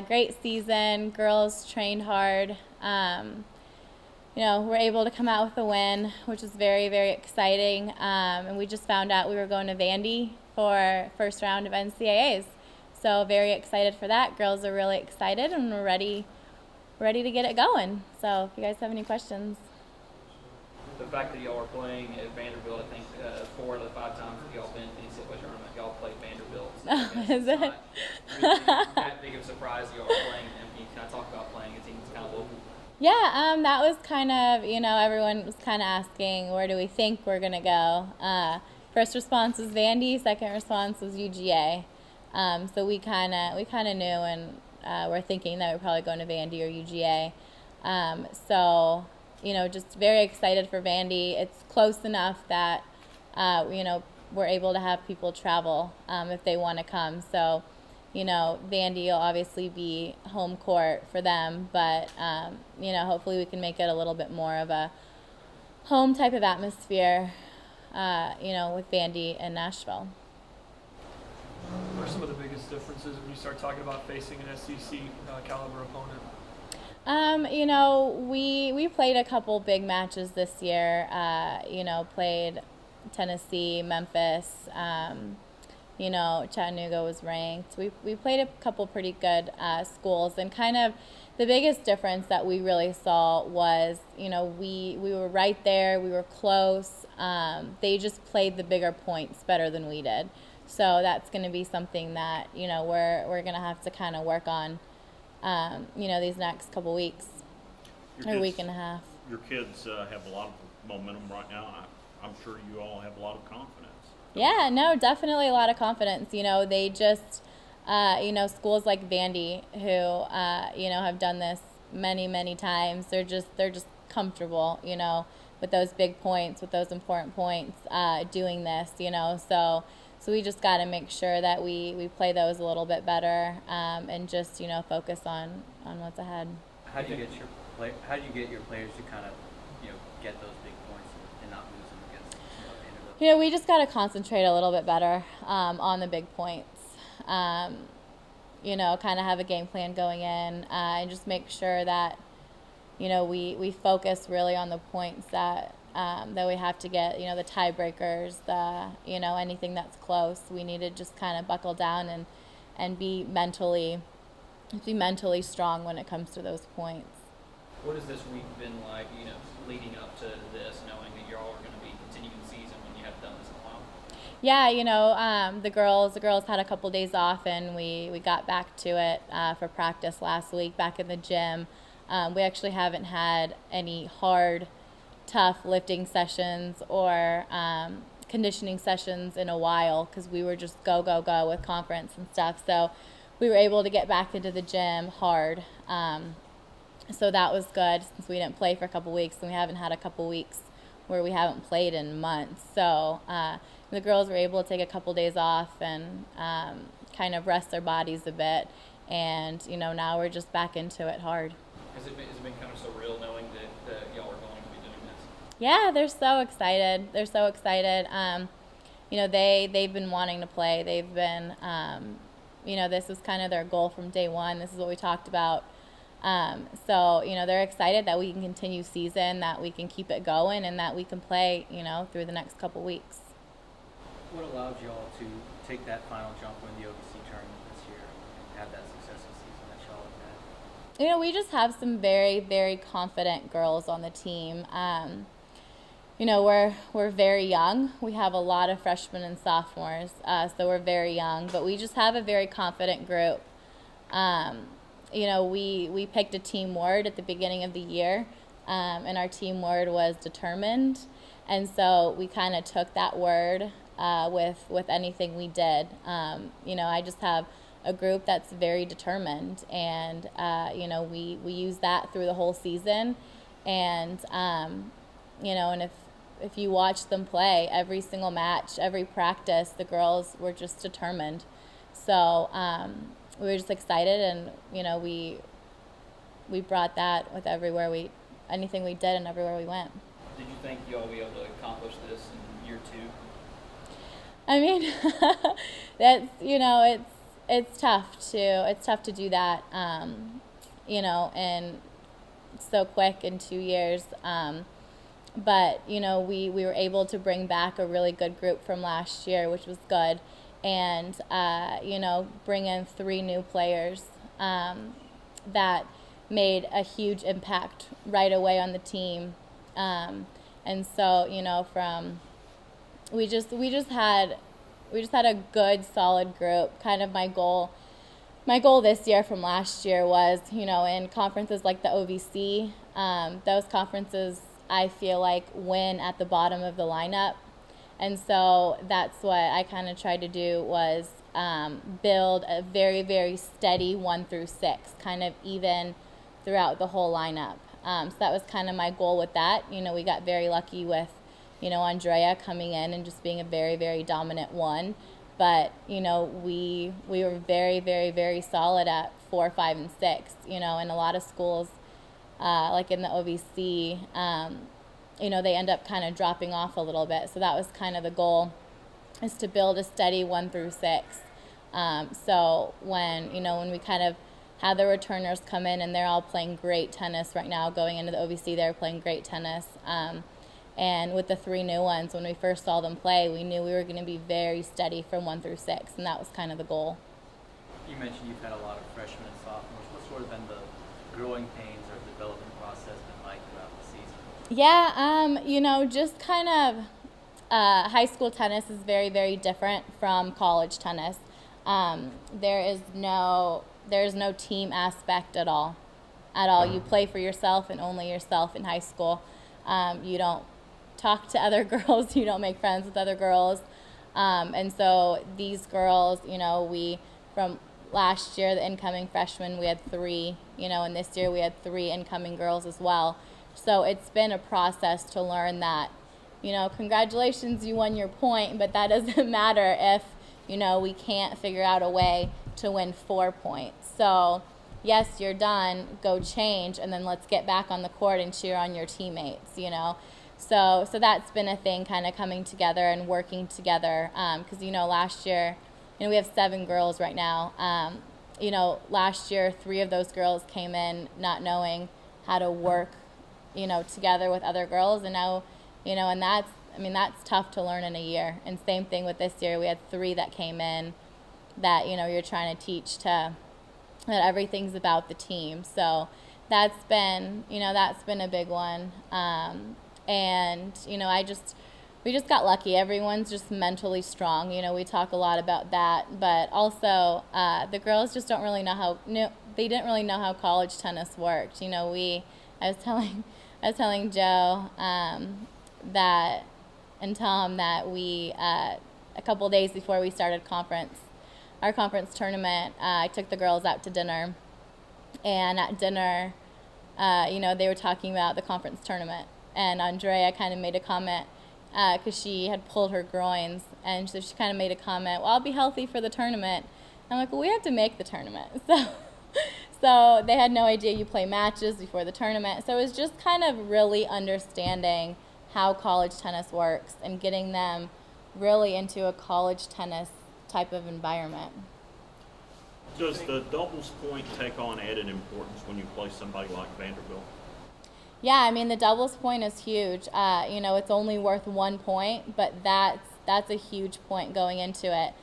Great season. Girls trained hard. We're able to come out with a win, which is very, very exciting. And we just found out we were going to Vandy for first round of NCAAs. So very excited for that. Girls are really excited, and we're ready to get it going. So if you guys have any questions. The fact that y'all are playing at Vanderbilt, I think 4 out of the 5 times that y'all been in the NCAA tournament, y'all played Vanderbilt. So Is it? Not really that big of a surprise y'all are playing them. Can you kind of talk about playing a team that's kind of local? Yeah, that was kind of, everyone was kind of asking, where do we think we're going to go? First response was Vandy, second response was UGA. So we kind of knew, and we're thinking that we're probably going to Vandy or UGA. Just very excited for Vandy. It's close enough that, we're able to have people travel if they want to come. So, Vandy will obviously be home court for them, but, hopefully we can make it a little bit more of a home type of atmosphere, with Vandy and Nashville. What are some of the biggest differences when you start talking about facing an SEC caliber opponent? We played a couple big matches this year. Played Tennessee, Memphis. Chattanooga was ranked. We played a couple pretty good schools, and kind of the biggest difference that we really saw was, we were right there, we were close. They just played the bigger points better than we did. So that's going to be something that, we're going to have to kind of work on, these next couple weeks or week and a half. Your kids have a lot of momentum right now. I'm sure you all have a lot of confidence. Yeah, no, definitely a lot of confidence. They just, schools like Vandy who, have done this many, many times. They're just comfortable, with those big points, with those important points, doing this, So we just got to make sure that we play those a little bit better, and just, focus on what's ahead. How do you get your players to kind of, get those big points and not lose them against Vanderbilt? We just got to concentrate a little bit better on the big points. Kind of have a game plan going in, and just make sure that, we focus really on the points that we have to get, the tiebreakers, anything that's close. We need to just kind of buckle down and be mentally strong when it comes to those points. What has this week been like, leading up to this, knowing that y'all are going to be continuing the season when you haven't done this in a while? Yeah, the girls had a couple days off, and we got back to it for practice last week, back in the gym. We actually haven't had any hard, tough lifting sessions or conditioning sessions in a while, because we were just go with conference and stuff. So we were able to get back into the gym hard. So that was good, since we didn't play for a couple weeks, and we haven't had a couple weeks where we haven't played in months. So the girls were able to take a couple days off and kind of rest their bodies a bit. And, now we're just back into it hard. Has it been kind of surreal knowing that y'all are going to be doing this? Yeah, they're so excited. They've been wanting to play. They've been, this was kind of their goal from day one. This is what we talked about. They're excited that we can continue season, that we can keep it going, and that we can play, through the next couple weeks. What allowed y'all to take that final jump in the OVC tournament this year and have that successful season that y'all have had? We just have some very, very confident girls on the team. We're very young. We have a lot of freshmen and sophomores, so we're very young, but we just have a very confident group. We picked a team word at the beginning of the year, and our team word was determined. And so we kind of took that word with anything we did. I just have a group that's very determined, and we use that through the whole season. And and if you watch them play every single match, every practice, the girls were just determined. So we were just excited, and we brought that with anything we did and everywhere we went. Did you think y'all be able to accomplish this in year 2? I mean, that's it's tough to do that, and so quick in 2 years. But we were able to bring back a really good group from last year, which was good, and bring in 3 new players that made a huge impact right away on the team. And so from we just had a good solid group. Kind of my goal this year from last year was, in conferences like the OVC, those conferences I feel like win at the bottom of the lineup. And so that's what I kind of tried to do was build a very, very steady 1 through 6, kind of even throughout the whole lineup. So that was kind of my goal with that. We got very lucky with, Andrea coming in and just being a very, very dominant 1. But, we were very, very, very solid at 4, 5, and 6. In a lot of schools, like in the OVC, they end up kind of dropping off a little bit. So that was kind of the goal, is to build a steady 1 through 6. So when we kind of had the returners come in, and they're all playing great tennis right now, going into the OVC, they're playing great tennis. And with the 3 new ones, when we first saw them play, we knew we were going to be very steady from 1 through 6, and that was kind of the goal. You mentioned you've had a lot of freshmen and sophomores. What's sort of been the growing pains or development process been like throughout the season? Yeah, just kind of high school tennis is very, very different from college tennis. There's no team aspect at all. You play for yourself and only yourself in high school. You don't talk to other girls. You don't make friends with other girls. And so these girls, we, from last year, the incoming freshmen, we had 3, and this year we had 3 incoming girls as well. So it's been a process to learn that, congratulations, you won your point, but that doesn't matter if, we can't figure out a way to win 4 points. So yes, you're done, go change, and then let's get back on the court and cheer on your teammates, So that's been a thing, kind of coming together and working together, because, last year, we have 7 girls right now. Last year, 3 of those girls came in not knowing how to work, together with other girls, and now, and that's tough to learn in a year. And same thing with this year, we had 3 that came in that, you're trying to teach that everything's about the team. So that's been a big one. And, we just got lucky. Everyone's just mentally strong. We talk a lot about that, but also the girls just don't really know they didn't really know how college tennis worked. I was telling Joe that, and Tom, that we, a couple days before we started our conference tournament, I took the girls out to dinner, and at dinner, they were talking about the conference tournament, and Andrea kind of made a comment, because she had pulled her groins, and so she kind of made a comment, well, I'll be healthy for the tournament. I'm like, well, we have to make the tournament. So they had no idea you play matches before the tournament. So it was just kind of really understanding how college tennis works and getting them really into a college tennis type of environment. Does the doubles point take on added importance when you play somebody like Vanderbilt? Yeah, the doubles point is huge. It's only worth 1 point, but that's a huge point going into it.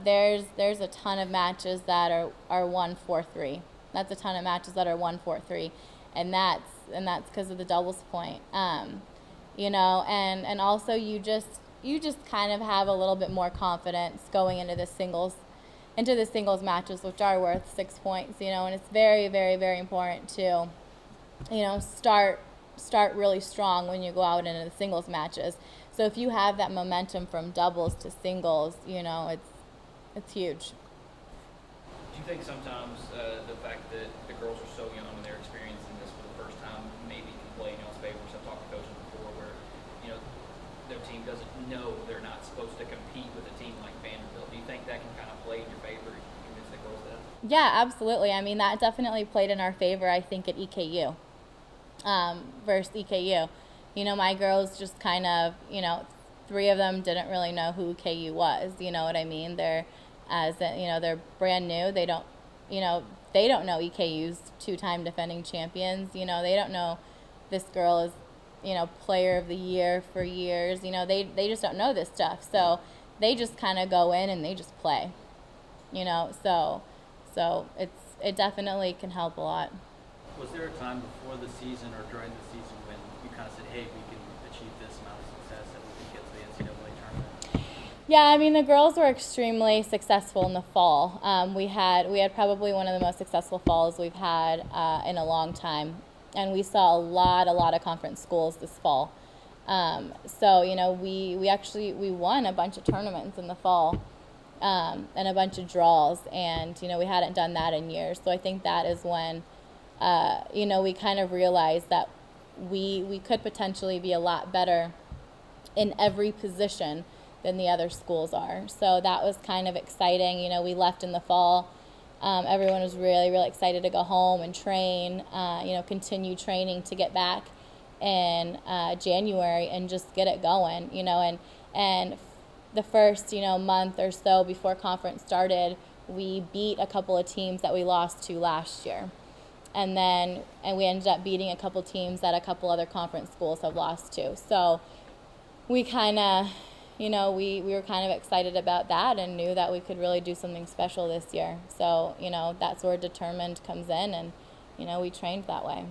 There's a ton of matches that are 1-4-3. That's a ton of matches that are 1-4-3, and that's because of the doubles point. And also you just kind of have a little bit more confidence going into the singles matches, which are worth 6 points. And it's very, very, very important to start really strong when you go out into the singles matches. So if you have that momentum from doubles to singles, it's huge. Do you think sometimes the fact that the girls are so young and they're experiencing this for the first time maybe can play in y'all's favor? So I've talked to coaches before where, their team doesn't know they're not supposed to compete with a team like Vanderbilt. Do you think that can kind of play in your favor and convince the girls that? Yeah, absolutely. That definitely played in our favor, I think, at EKU versus EKU. My girls just kind of, 3 of them didn't really know who KU was. You know what I mean? They're as they're brand new. They don't know EKU's 2-time defending champions. They don't know this girl is player of the year for years. They just don't know this stuff. So they just kind of go in and they just play. So it definitely can help a lot. Was there a time before the season or during the season when you kind of said, hey, we can achieve this amount of success and we can get to the NCAA tournament? Yeah, I mean, the girls were extremely successful in the fall. We had probably one of the most successful falls we've had in a long time, and we saw a lot of conference schools this fall. So we won a bunch of tournaments in the fall, and a bunch of draws, and we hadn't done that in years. So I think that is when we kind of realized that we could potentially be a lot better in every position than the other schools are. So that was kind of exciting. We left in the fall. Everyone was really, really excited to go home and train, continue training to get back in January and just get it going, and the first, month or so before conference started, we beat a couple of teams that we lost to last year. And we ended up beating a couple teams that a couple other conference schools have lost to. So we kind of, we were kind of excited about that and knew that we could really do something special this year. So, that's where determined comes in, and, we trained that way.